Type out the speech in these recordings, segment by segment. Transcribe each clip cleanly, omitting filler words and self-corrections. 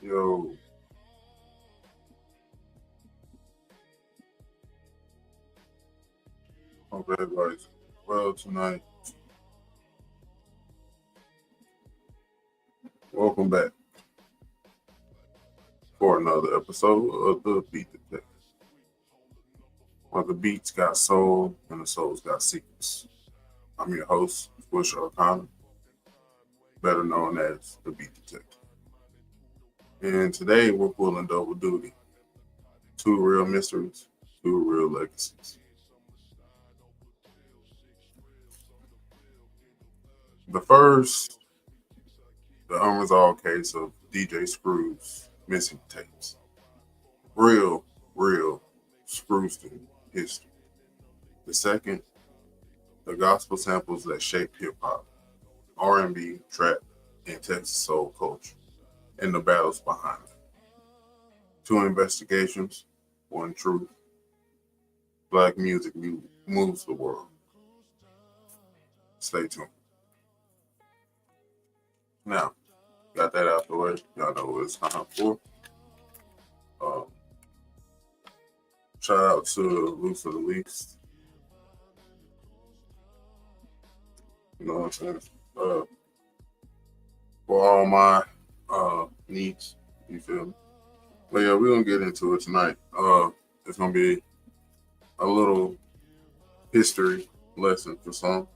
Yo, hope everybody's well tonight. Welcome back for another episode of the Beat Detective, where the beats got soul and the souls got secrets. I'm your host, Squish Arcana, better known as the Beat Detective. And today we're pulling double duty. 2 real mysteries, 2 real legacies. The first, the unresolved case of DJ Screw's missing tapes. Real Screwston history. The second, the gospel samples that shaped hip-hop, R&B, trap, and Texas soul culture, and the battles behind it. 2 investigations, 1 truth. Black music moves the world. Stay tuned. Now, got that out the way. Y'all know what it's time for. Shout out to Loose of the Least. You know what I'm saying? For all my needs, you feel me? But yeah, we're gonna get into it tonight. It's gonna be a little history lesson for some.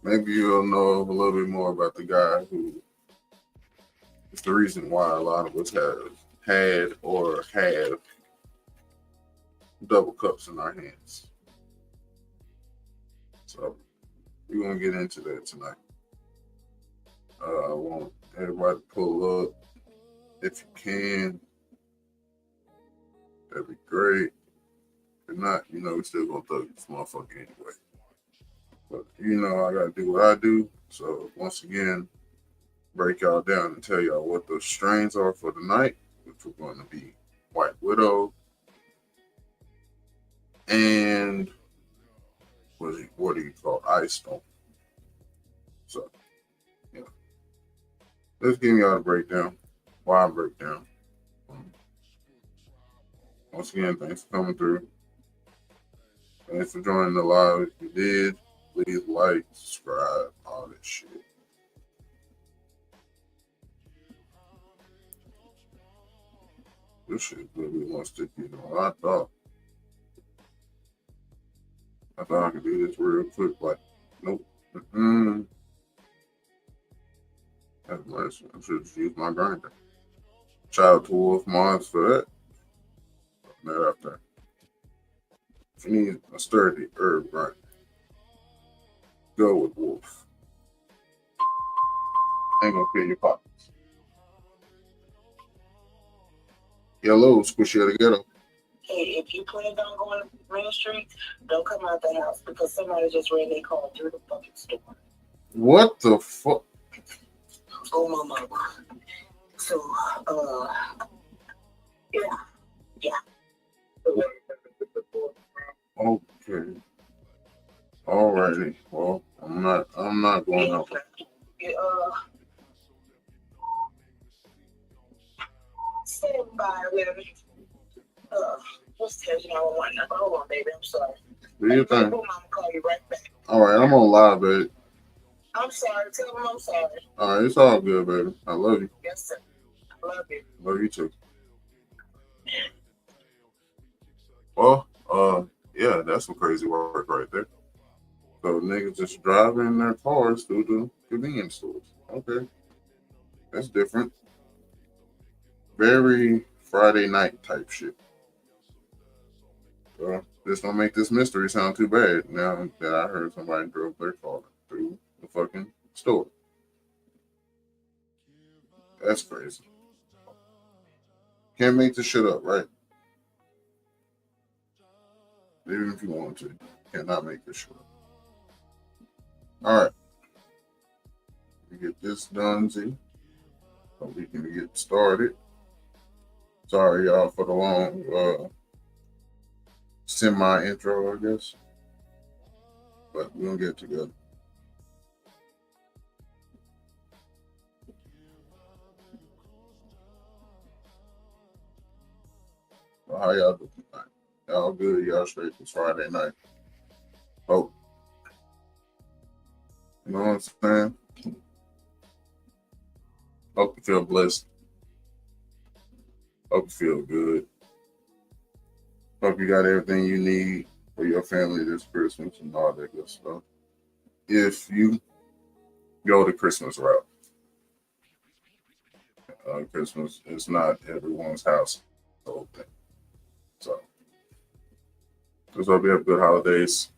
Maybe you'll know a little bit more about the guy who is the reason why a lot of us have had or have double cups in our hands. So we're gonna get into that tonight. I want everybody to pull up if you can. That'd be great. If not, we still gonna thug this motherfucker anyway. But I gotta do what I do. So once again, break y'all down and tell y'all what the strains are for the night, which we're going to be White Widow and what do you call Ice Stone. So yeah, let's give y'all a breakdown. Why breakdown? Once again, thanks for coming through. Thanks for joining the live. If you did, please like, subscribe, all that shit. This shit really more sticky than what I thought. I thought I could do this real quick, like, nope. That's nice. I should just use my grinder. Shout out to Wolf Mars for that. That up there. If you need a sturdy herb grinder, go with Wolf. Ain't gonna kill your pockets. Hello, Squishy of the Ghetto. Hey, if you plan on going to Main Street, don't come out the house because somebody just ran their car through the fucking store. What the fuck? Oh, my mama. So, yeah. Okay. Alrighty. Well, I'm not going out. Stand by with me. What's the 911 number? Hold on, baby. I'm sorry. Do your thing. Mama call you right back. Alright, I'm on live, baby. I'm sorry. Tell them I'm sorry. Alright, it's all good, baby. I love you. Yes, sir. I love you. Love you too. Well, yeah, that's some crazy work right there. So niggas just driving their cars through the convenience stores. Okay. That's different. Very Friday night type shit. This don't make this mystery sound too bad. Now that I heard somebody drove their car through the fucking store. That's crazy. Can't make this shit up, right? Even if you want to, cannot make this shit up. All right, we get this done, Z. So we can get started. Sorry, y'all, for the long semi intro, I guess. But we're gonna get together. Well, how y'all doing tonight? Y'all good? Y'all straight this Friday night? Oh, you know what I'm saying? Hope you feel blessed. Hope you feel good. Hope you got everything you need for your family this Christmas and all that good stuff. If you go the Christmas route, Christmas is not everyone's house. So just hope you have good holidays.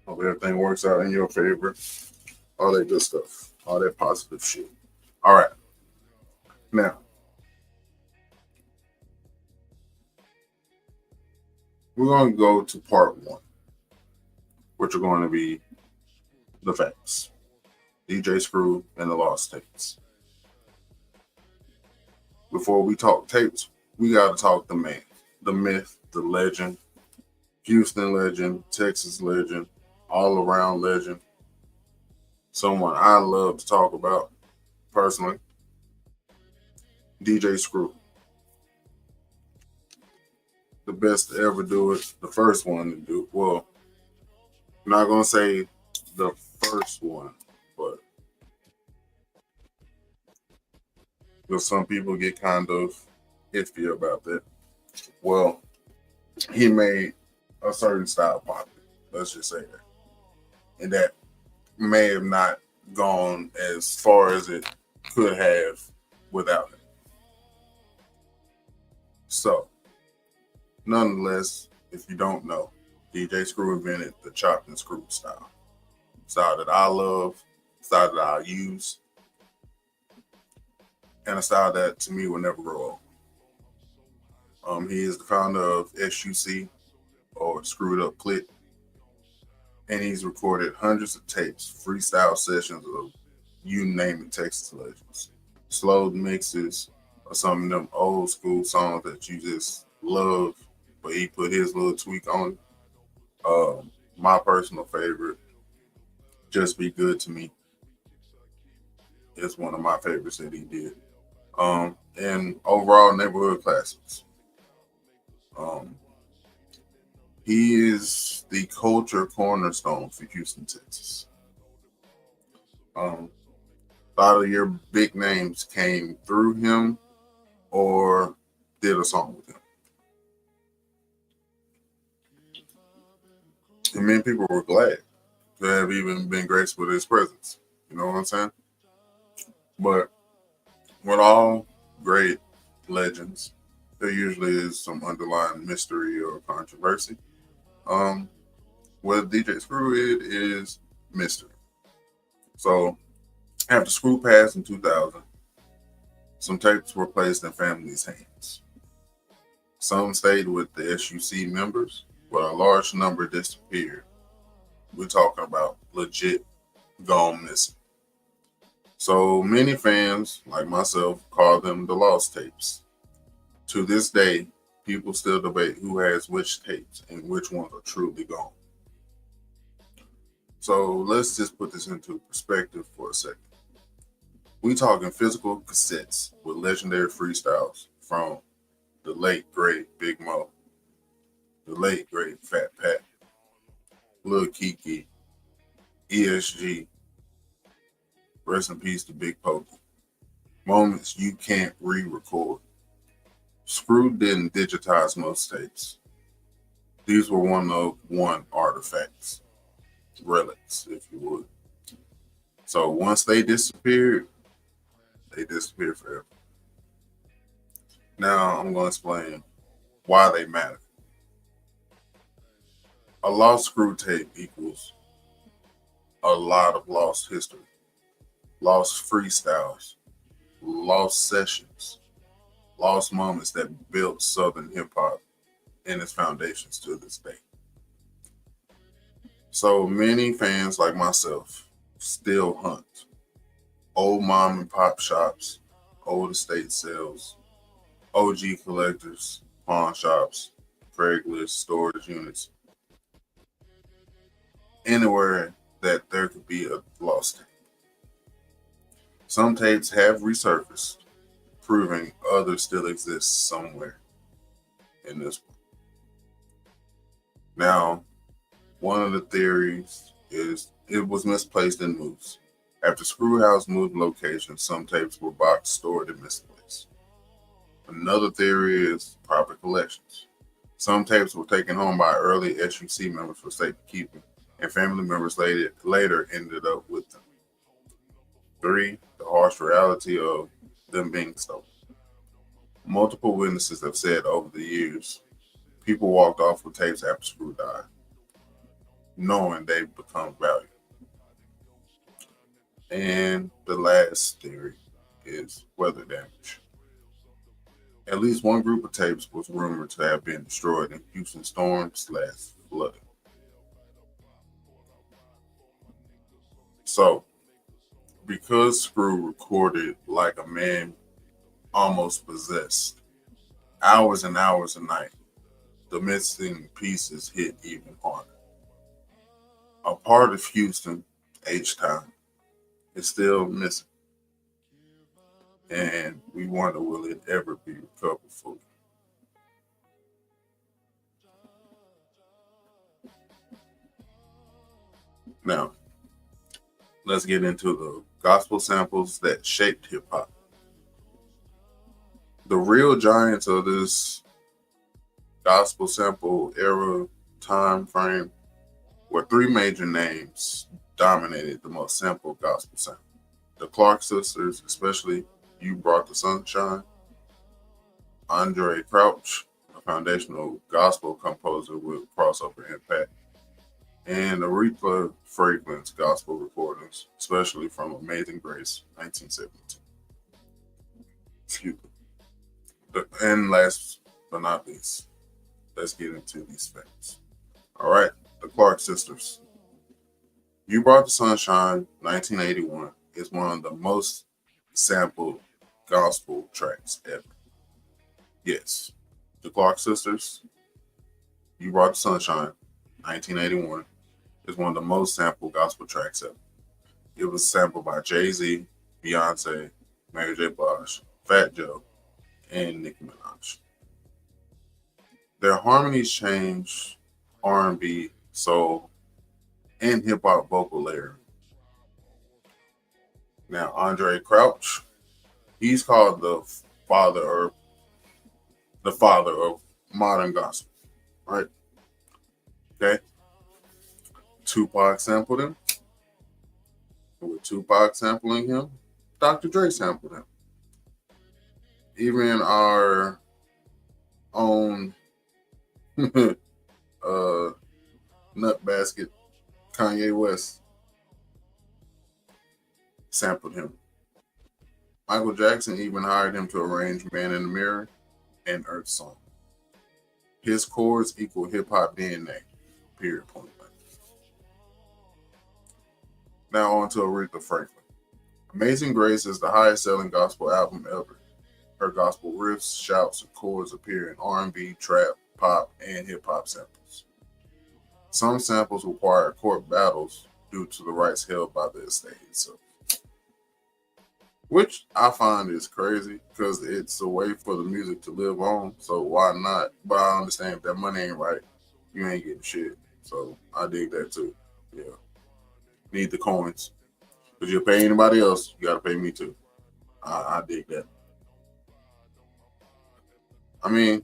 Hope everything works out in your favor. All that good stuff. All that positive shit. All right. Now, we're going to go to part one, which are going to be the facts. DJ Screw and the Lost Tapes. Before we talk tapes, we got to talk the man, the myth, the legend, Houston legend, Texas legend, all around legend. Someone I love to talk about personally, DJ Screw. The best to ever do it, the first one to do it. Well, I'm not going to say the first one, but some people get kind of iffy about that. Well, he made a certain style popular. Let's just say that. And that may have not gone as far as it could have without him. So, nonetheless, if you don't know, DJ Screw invented the chopped and screwed style. Style that I love, style that I use, and a style that to me will never grow old. He is the founder of SUC, or Screwed Up Click, and he's recorded hundreds of tapes, freestyle sessions of you name it, Texas legends. Slow mixes of some of them old school songs that you just love, but he put his little tweak on it. My personal favorite, Just Be Good to Me, is one of my favorites that he did. And overall neighborhood classics. He is the culture cornerstone for Houston, Texas. A lot of your big names came through him or did a song with him. And many people were glad to have even been graced with his presence. You know what I'm saying? But with all great legends, there usually is some underlying mystery or controversy. With DJ Screw, it is mystery. So after Screw passed in 2000, some tapes were placed in families' hands. Some stayed with the SUC members, but a large number disappeared. We're talking about legit gone missing. So many fans, like myself, call them the lost tapes. To this day, people still debate who has which tapes and which ones are truly gone. So let's just put this into perspective for a second. We talking physical cassettes with legendary freestyles from the late great Big Mo, the late great Fat Pat, Lil Kiki, ESG, rest in peace to Big Pokey. Moments you can't re-record. Screw didn't digitize most tapes. These were one-of-one artifacts, relics, if you would. So once they disappeared forever. Now I'm going to explain why they matter. A lost screw tape equals a lot of lost history, lost freestyles, lost sessions, lost moments that built Southern hip hop and its foundations to this day. So many fans like myself still hunt old mom and pop shops, old estate sales, OG collectors, pawn shops, Craigslist, storage units, anywhere that there could be a lost tape. Some tapes have resurfaced, proving others still exist somewhere in this one. Now, one of the theories is it was misplaced in moves. After Screwhouse moved locations, some tapes were boxed, stored, and misplaced. Another theory is proper collections. Some tapes were taken home by early SUC members for safekeeping, and family members later ended up with them. 3. The harsh reality of them being stolen. Multiple witnesses have said over the years, people walked off with tapes after Screw died, knowing they've become valuable. And the last theory is weather damage. At least one group of tapes was rumored to have been destroyed in Houston storm/flooding. So, because Screw recorded like a man almost possessed, hours and hours a night, the missing pieces hit even harder. A part of Houston, H-Town, is still missing. And we wonder, will it ever be recovered fully? Now, let's get into the gospel samples that shaped hip hop. The real giants of this gospel sample era time frame were 3 major names dominated the most sampled gospel sample. The Clark sisters, especially You Brought the Sunshine, Andraé Crouch, a foundational gospel composer with crossover impact, and Aretha Franklin's gospel recordings, especially from Amazing Grace, 1972. Excuse me. And last but not least, let's get into these facts. All right, the Clark sisters. You Brought the Sunshine, 1981, is one of the most sampled gospel tracks ever. Yes, the Clark sisters, You Brought the Sunshine, 1981, is one of the most sampled gospel tracks ever. It was sampled by Jay-Z, Beyonce, Mary J. Blige, Fat Joe, and Nicki Minaj. Their harmonies change R&B, soul, and hip hop vocal layering. Now, Andraé Crouch, he's called the father of modern gospel, right? Okay. Tupac sampled him. And with Tupac sampling him, Dr. Dre sampled him. Even our own nutbasket Kanye West sampled him. Michael Jackson even hired him to arrange Man in the Mirror and Earth Song. His chords equal hip hop DNA. Period. Point blank. Now on to Aretha Franklin. Amazing Grace is the highest selling gospel album ever. Her gospel riffs, shouts, and chords appear in R&B, trap, pop, and hip hop samples. Some samples require court battles due to the rights held by the estate itself, which I find is crazy because it's a way for the music to live on. So why not? But I understand if that money ain't right, you ain't getting shit. So I dig that too. Yeah, need the coins. Because you pay anybody else, you gotta pay me too. I dig that. I mean,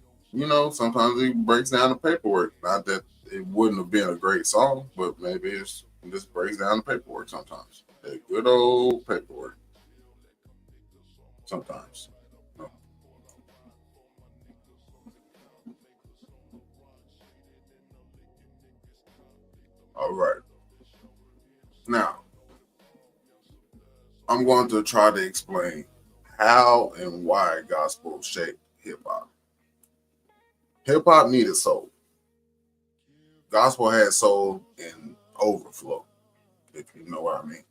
sometimes it breaks down the paperwork. Not that it wouldn't have been a great song, but maybe it just breaks down the paperwork sometimes. A good old paperwork. Sometimes. All right. Now, I'm going to try to explain how and why gospel shaped hip hop. Hip hop needed soul. Gospel had soul in overflow, if you know what I mean.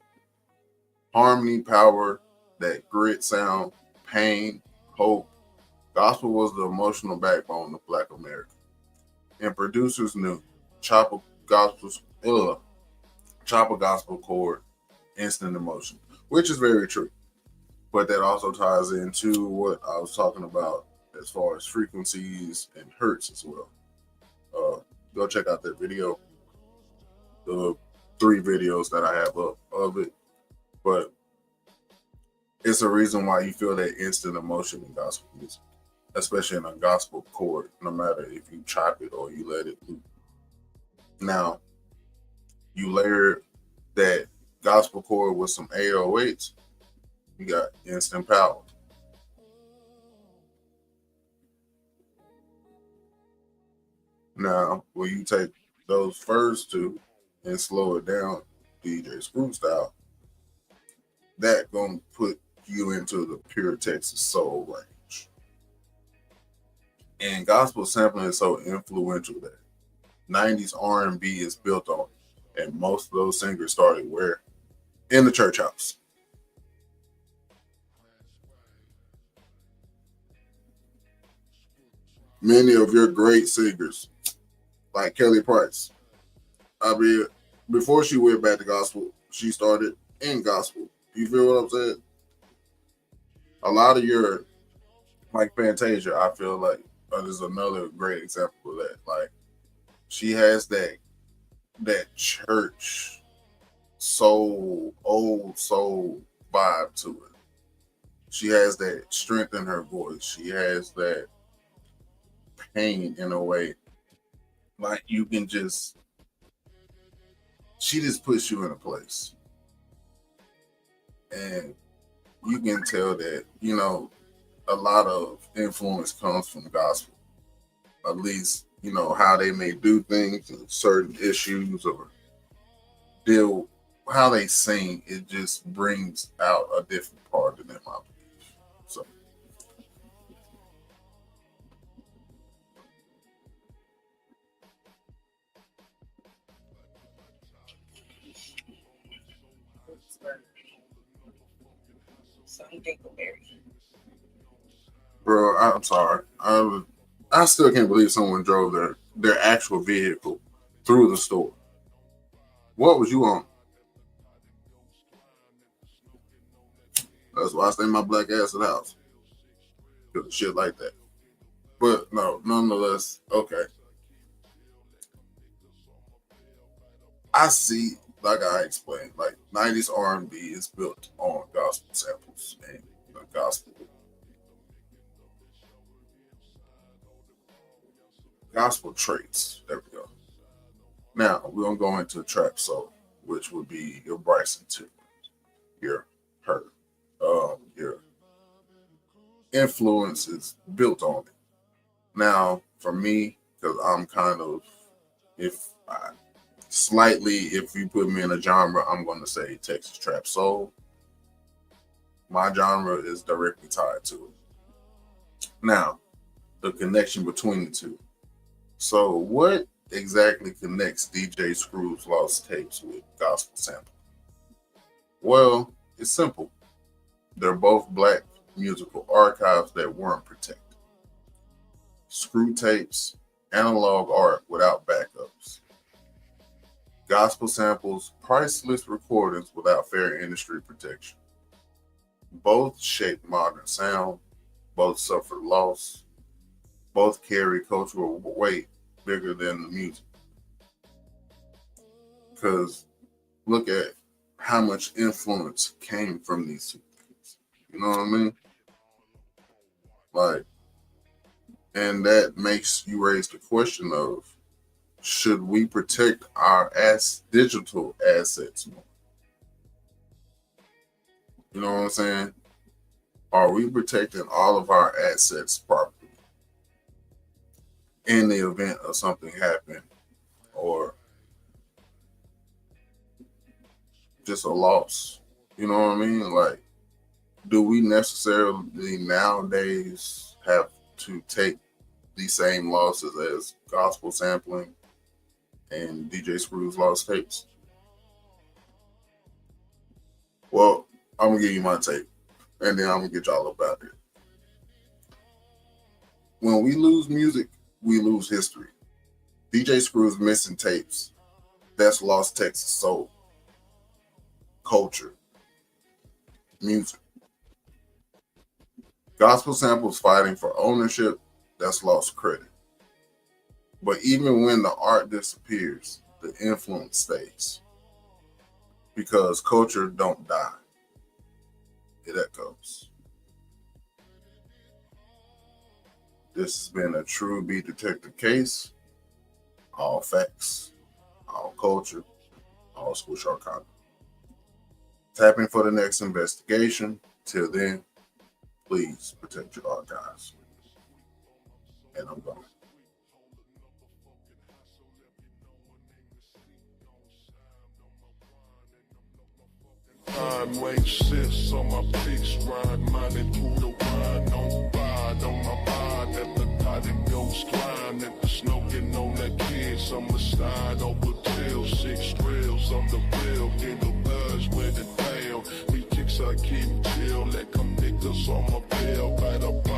Harmony, power, that grit sound, pain, hope. Gospel was the emotional backbone of Black America. And producers knew chop gospel's chop a gospel chord, instant emotion, which is very true. But that also ties into what I was talking about as far as frequencies and hertz as well. Go check out that video, the 3 videos that I have up of it. But it's a reason why you feel that instant emotion in gospel music, especially in a gospel chord, no matter if you chop it or you let it loop. Now, you layer that gospel chord with some 808s, you got instant power. Now, when you take those first two and slow it down, DJ Screw style, that gonna put you into the pure Texas soul range. And gospel sampling is so influential that 90s R&B is built on it. And most of those singers started where? In the church house. Many of your great singers, like Kelly Price, I mean, before she went back to gospel, she started in gospel. You feel what I'm saying? A lot of your, like Fantasia, I feel like is another great example of that. Like, she has that church soul, old soul vibe to it. She has that strength in her voice. She has that pain in a way. Like, you can just, she just puts you in a place. And you can tell that, a lot of influence comes from gospel. At least, how they may do things and certain issues or deal, how they sing, it just brings out a different part of them, I believe. So, Some dingleberry. bro, I'm sorry. I still can't believe someone drove their actual vehicle through the store. What was you on? That's why I stay my black ass at the house. Because of shit like that. But no, nonetheless, okay. I see, like I explained, like 90s R&B is built on gospel samples and gospel traits. There we go. Now we're gonna go into trap soul, which would be your Bryson too, your her, your influence is built on it. Now, for me, because I'm kind of, if I slightly, if you put me in a genre, I'm going to say Texas trap soul. My genre is directly tied to it. Now, the connection between the two. So, what exactly connects DJ Screw's lost tapes with gospel sample? Well, it's simple. They're both black musical archives that weren't protected. Screw tapes, analog art without backups. Gospel samples, priceless recordings without fair industry protection. Both shape modern sound, both suffer loss, both carry cultural weight bigger than the music. Because look at how much influence came from these two things. You know what I mean? Like, and that makes you raise the question of, should we protect our digital assets more? You know what I'm saying? Are we protecting all of our assets properly in the event of something happening, or just a loss. You know what I mean? Like, do we necessarily nowadays have to take the same losses as gospel sampling and DJ Screw's lost tapes? Well, I'm gonna give you my take, and then I'm gonna get y'all about it. When we lose music, we lose history. DJ Screw's missing tapes. That's lost Texas soul, culture, music. Gospel samples fighting for ownership. That's lost credit. But even when the art disappears, the influence stays. Because culture don't die. It echoes. This has been a true beat detective case. All facts, all culture, all Squish Arcana. Tapping for the next investigation. Till then, please protect your archives. And I'm gone. Make sense on my fix ride, minding through the wine, on ride on my mind at the cotton ghost grind, at the smoking on that kids on the side over till 6 drills on the bill, in the buzz with it down. We kicks I keep chill, let come niggas on my bill, right up.